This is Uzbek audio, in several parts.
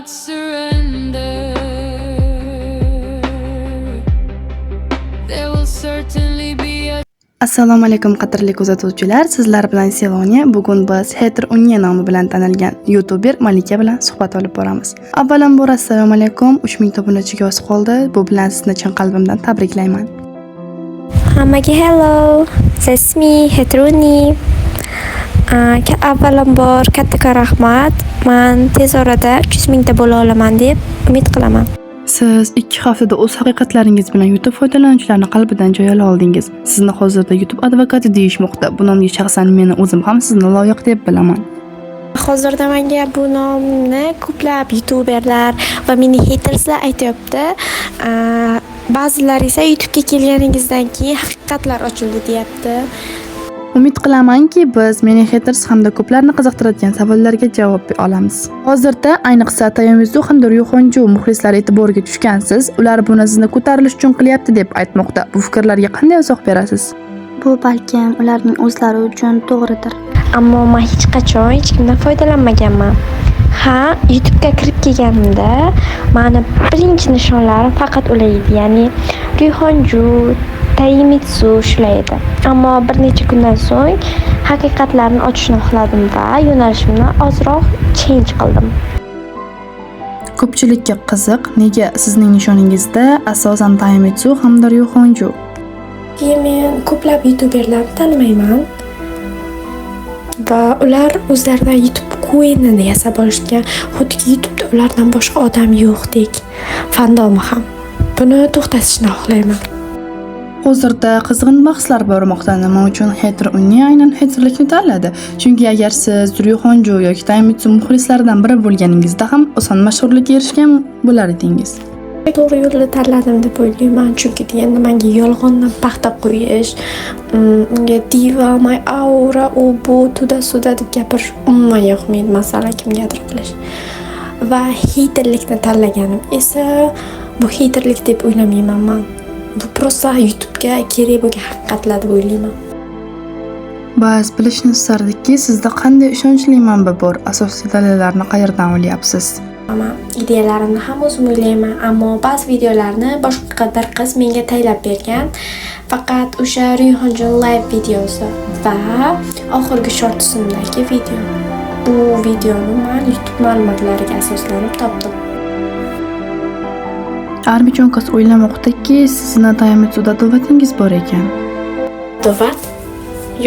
not surrender. There will certainly be a Assalomu alaykum qadrli kuzatuvchilar, sizlar bilan Selonia. Bugun biz Hater Unya nomi bilan tanilgan YouTuber Malika bilan suhbat olib boramiz. Avvalambor assalomu alaykum, 3000 ta obunachiga oz qoldi. Bu bilan sizni chin qalbimdan tabriklayman. Hammaga hello, that's me, Hater Unya. Avvalambor katta rahmat. Men tez orada 300 mingta bo'la olaman deb umid qilaman. Siz 2 haftada o'z haqiqatlaringiz bilan YouTube foydalanuvchilarining qalbidan joy ola oldingiz. Sizni hozirda YouTube advokati deyishmoqda. Bu nomga shaxsan meni o'zim ham sizni loyiq deb bilaman. Hozirda menga bu nomni ko'plab YouTuberlar va meni haterslar aytayapti. Ba'zilar esa YouTube'ga kelganingizdan keyin haqiqatlar ochildi deyapti. Umid qilamanki, biz meni haters hamda ko'plarni qiziqtiradigan savollarga javob bera olamiz. Hozirda ayniqsa Tayomizu hamda Ruyxonju muxlislari e'tiboriga tushgansiz. Ular buni sizni ko'tarilish uchun qilyapti deb aytmoqda. Bu fikrlarga qanday izoh berasiz? Bu balkim ularning o'zlari uchun to'g'ridir. Ammo men hech qachon hech kimdan foydalanmaganman. YouTube'ga kirib kelganimda meni birinchi nishonlarim faqat ular edi, ya'ni Ruyxonju, Tayimitsu shular edi. Ammo bir necha kundan so'ng haqiqatlarni ochishni xohladim va yo'nalishimni ozroq change qildim. Ko'pchilikka qiziq, nega sizning nishoningizda asosan Tayimitsu hamda Ruyxonju? Men ko'plab YouTuberlarni tanimayman va ular o'zlaridan YouTube queenini yasab olishgan, xuddi YouTube'da ulardan boshqa odam yo'qdek. Fandomi ham. Buni to'xtatishni xohlayman. Hozirda qizg'in bahslar bormoqda. Nima uchun Hater Unya aynan haterlikni tanladi? Chunki agar siz Ruyxonju yoki Tayimitsu muxlislaridan biri bo'lganingizda ham oson mashhurlikka erishgan bo'lar edingiz. To'g'ri yo'lni tanladim deb o'ylayman, chunki endi menga yolg'ondan paxta qo'yish, unga diva, my aura, u bu tuda-suda deb gapirish umuman yoqmaydi, masalan kimgadir qilish. Va haterlikni tanlaganim esa bu haterlik deb o'ylamayman men. Bu prosta YouTube'ga kerak bo'lgan haqiqatlar deb o'ylayman. Biz bilishni istardikki, sizda qanday ishonchli manba bor? Asosiy dalillarni qayerdan olyapsiz? Men ideyalarimni ham o'zim o'ylayman, ammo ba'zi videolarni boshqa bir qiz menga tayyorlab bergan. Faqat o'sha Ruyxonju live videosi va oxirgi short ismidagi video. Bu videoni men YouTube ma'lumotlariga asoslanib topdim. Armijon qiz o'ylamoqdaki, sizni Tayimitsuda adovatingiz bor ekan. Adovat?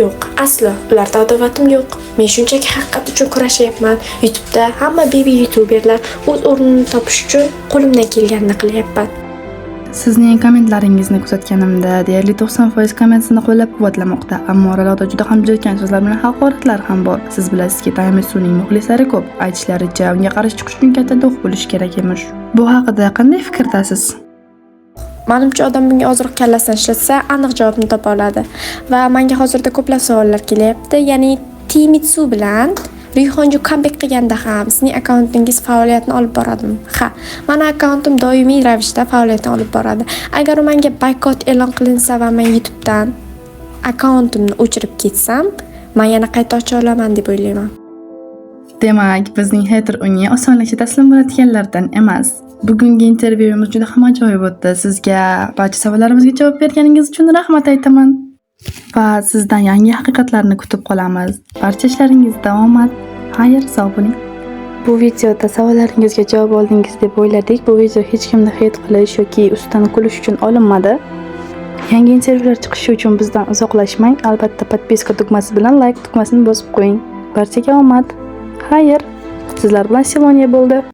Yo'q, aslo. Ularda adovatim yo'q. Men shunchaki haqiqat uchun kurashyapman. YouTube'da hamma baby YouTuberlar o'z o'rnini topish uchun qo'limdan kelganini qilyapman. Sizning kommentlaringizni kuzatganimda deyarli 90% komment sizni qo'llab-quvvatlamoqda, ammo oralarda juda ham jirkan so'zlar bilan haqoratlar ham bor. Siz bilasizki, Tayimitsuning muxlislari ko'p. Aytishlaricha, unga qarshi chiqish uchun katta do'q bo'lish kerak emish. Bu haqida qanday fikrdasiz? Menimcha odam bunga ozroq kallasini ishlatsa, aniq javobni topa oladi. Va menga hozirda ko'plab savollar kelyapti. Ya'ni Tayimitsu bilan Ruyxonju comeback qilganda ham sizning akkauntingiz faoliyatini olib boradimi? Meni akkauntim doimiy ravishda faoliyatini olib boradi. Agar menga boykot e'lon qilinsa va men YouTube'dan akkauntimni o'chirib ketsam, men yana qayta ocha olaman deb o'ylayman. Demak, bizning Hater Unya osonlikcha taslim bo'ladiganlardan emas. Bugungi intervyuimiz juda ham ajoyib o'tdi. Sizga barcha savollarimizga javob berganingiz uchun rahmat aytaman. Va sizdan yangi haqiqatlarni kutib qolamiz. Barcha ishlaringizda omad. Xayr, sog' bo'ling. Bu videoda savollaringizga javob oldingiz deb o'yladik. Bu video hech kimni hate qilish yoki ustidan kulish uchun olinmadi. Yangi intervyular chiqishi uchun bizdan uzoqlashmang. Albatta, podpiska tugmasi bilan like tugmasini bosib qo'ying. Barchaga omad. Xayr. Sizlar bilan Selonia bo'ldi.